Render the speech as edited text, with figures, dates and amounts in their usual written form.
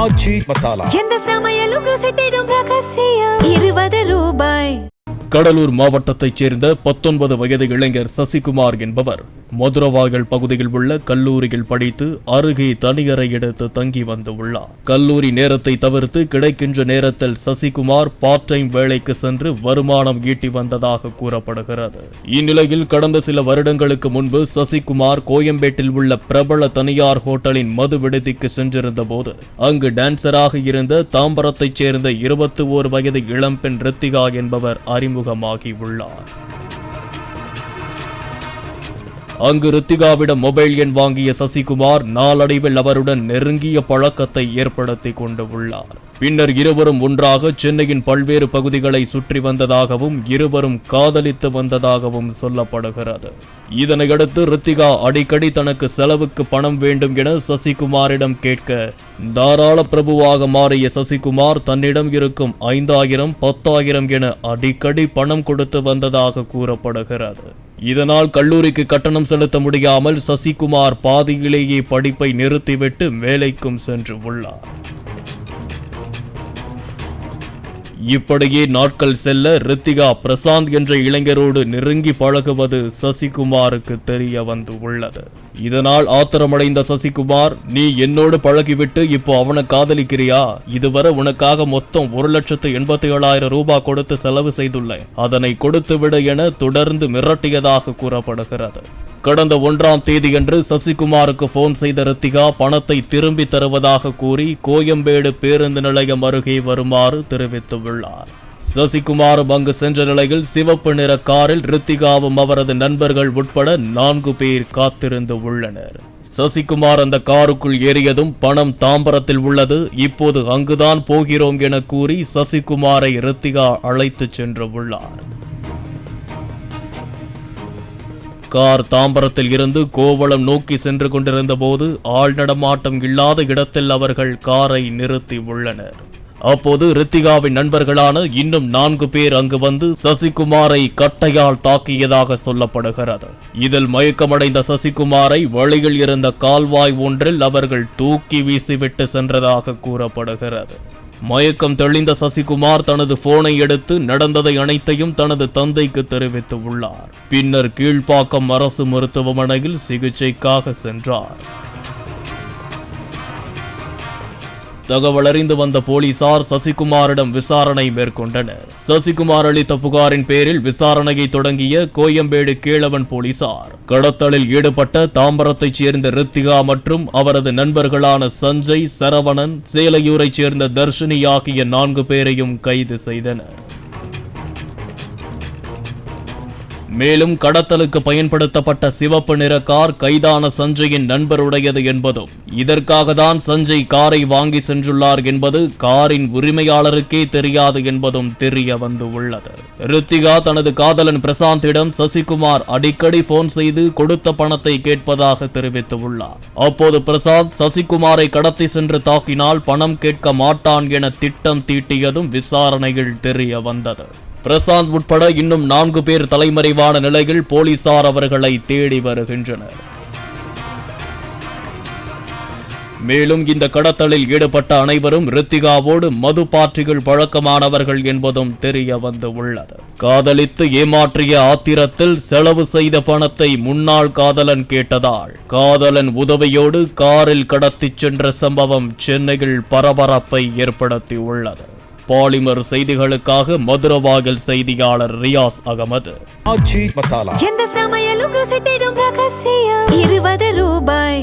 ஆச்சி மசாலா எந்த சமையலும் ருசி தேடும் ரகசியம் 20 ரூபாய். கடலூர் மாவட்டத்தைச் சேர்ந்த 19 வயது இளைஞர் சசிகுமார் என்பவர் மதுரவாயல் பகுதியில் உள்ள கல்லூரியில் படித்து அருகே தனியறை எடுத்து தங்கி வந்துள்ளார். கல்லூரி நேரத்தை தவிர்த்து கிடைக்கின்ற நேரத்தில் சசிகுமார் பார்ட் டைம் வேலைக்கு சென்று வருமானம் ஈட்டி வந்ததாக கூறப்படுகிறது. இந்நிலையில் கடந்த சில வருடங்களுக்கு முன்பு சசிகுமார் கோயம்பேட்டில் உள்ள பிரபல தனியார் ஹோட்டலின் மது விடுதிக்கு சென்றிருந்த போது அங்கு டான்சராக இருந்த தாம்பரத்தைச் சேர்ந்த 21 வயது இளம்பெண் ரித்திகா என்பவர் அறிமுகமாகி உள்ளார். அங்கு ரித்திகாவிடம் மொபைல் எண் வாங்கிய சசிகுமார் நாளடைவில் அவருடன் நெருங்கிய பழக்கத்தை ஏற்படுத்தி கொண்டு உள்ளார். பின்னர் இருவரும் ஒன்றாக சென்னையின் பல்வேறு பகுதிகளை சுற்றி வந்ததாகவும் இருவரும் காதலித்து வந்ததாகவும் சொல்லப்படுகிறது. இதனையடுத்து ரித்திகா அடிக்கடி தனக்கு செலவுக்கு பணம் வேண்டும் என சசிகுமாரிடம் கேட்க தாராள பிரபுவாக மாறிய சசிகுமார் தன்னிடம் இருக்கும் 5000, 10,000 என அடிக்கடி பணம் கொடுத்து வந்ததாக கூறப்படுகிறது. இதனால் கல்லூரிக்கு கட்டணம் செலுத்த முடியாமல் சசிகுமார் பாதியிலேயே படிப்பை நிறுத்திவிட்டு வேலைக்கும் சென்று உள்ளார். இப்படியே நாட்கள் செல்ல ரித்திகா பிரசாந்த் என்ற இளைஞரோடு நெருங்கி பழகுவது சசிகுமாருக்கு தெரிய வந்து உள்ளது. இதனால் ஆத்திரமடைந்த சசிகுமார், நீ என்னோடு பழகிவிட்டு இப்போ அவனை காதலிக்கிறியா? இதுவரை உனக்காக மொத்தம் 1,87,000 ரூபாய் கொடுத்து செலவு செய்துள்ளேன், அதனை கொடுத்துவிடு என தொடர்ந்து மிரட்டியதாக கூறப்படுகிறது. கடந்த 1ஆம் தேதியன்று சசிகுமாருக்கு போன் செய்த ரித்திகா பணத்தை திரும்பி தருவதாக கூறி கோயம்பேடு பேருந்து நிலையம் அருகே வருமாறு தெரிவித்துள்ளார். சசிகுமாரும் அங்கு சென்ற நிலையில் சிவப்பு நிற காரில் ரித்திகாவும் அவரது நண்பர்கள் உட்பட 4 பேர் காத்திருந்து உள்ளனர். சசிகுமார் அந்த காருக்குள் ஏறியதும் பணம் தாம்பரத்தில் உள்ளது, இப்போது அங்குதான் போகிறோம் என கூறி சசிகுமாரை ரித்திகா அழைத்து சென்று உள்ளார். கார் தாம்பரத்தில் இருந்து கோவளம் நோக்கி சென்று கொண்டிருந்த போது ஆள் நடமாட்டம் இல்லாத இடத்தில் அவர்கள் காரை நிறுத்தி உள்ளனர். அப்போது ரித்திகாவின் நண்பர்களான இன்னும் 4 பேர் அங்கு வந்து சசிகுமாரை கட்டையால் தாக்கியதாக சொல்லப்படுகிறது. இதில் மயக்கமடைந்த சசிகுமாரை வழியில் இருந்த கால்வாய் ஒன்றில் அவர்கள் தூக்கி வீசிவிட்டு சென்றதாக கூறப்படுகிறது. மயக்கம் தெளிந்த சசிகுமார் தனது போனை எடுத்து நடந்ததை அனைத்தையும் தனது தந்தைக்கு தெரிவித்து உள்ளார். பின்னர் கீழ்ப்பாக்கம் அரசு மருத்துவமனையில் சிகிச்சைக்காக சென்றார். தகவல் அறிந்து வந்த போலீசார் சசிகுமாரிடம் விசாரணை மேற்கொண்டனர். சசிகுமார் அளித்த புகாரின் பேரில் விசாரணையை தொடங்கிய கோயம்பேடு கீழவன் போலீசார் கடத்தலில் ஈடுபட்ட தாம்பரத்தைச் சேர்ந்த ரித்திகா மற்றும் அவரது நண்பர்களான சஞ்சய், சரவணன், சேலையூரைச் சேர்ந்த தர்ஷினி ஆகிய 4 பேரையும் கைது செய்தனர். மேலும் கடத்தலுக்கு பயன்படுத்தப்பட்ட சிவப்பு நிற கார் கைதான சஞ்சயின் நண்பருடையது என்பதும் இதற்காக தான் சஞ்சய் காரை வாங்கி சென்றுள்ளார் என்பது காரின் உரிமையாளருக்கே தெரியாது என்பதும் தெரிய வந்து உள்ளது. ரித்திகா தனது காதலன் பிரசாந்திடம் சசிகுமார் அடிக்கடி போன் செய்து கொடுத்த பணத்தை கேட்பதாக தெரிவித்துள்ளார். அப்போது பிரசாந்த் சசிகுமாரை கடத்தி சென்று தாக்கினால் பணம் கேட்க மாட்டான் என திட்டம் தீட்டியதும் விசாரணையில் தெரிய வந்தது. பிரசாந்த் உட்பட இன்னும் 4 பேர் தலைமறைவான நிலையில் போலீசார் அவர்களை தேடி வருகின்றனர். மேலும் இந்த கடத்தலில் ஈடுபட்ட அனைவரும் ரித்திகாவோடு மது பார்ட்டிகள் பழக்கமானவர்கள் என்பதும் தெரிய வந்து உள்ளது. காதலித்து ஏமாற்றிய ஆத்திரத்தில் செலவு செய்த பணத்தை முன்னாள் காதலன் கேட்டதால் காதலன் உதவியோடு காரில் கடத்திச் சென்ற சம்பவம் சென்னையில் பரபரப்பை ஏற்படுத்தி உள்ளது. பாலிமர் செய்திகளுக்காக மதுரவாயல் செய்தியாளர் ரியாஸ் அகமது. ஆச்சி மசாலா எந்த சமையலும் ருசி தேடும் ரகசியம் 20 ரூபாய்.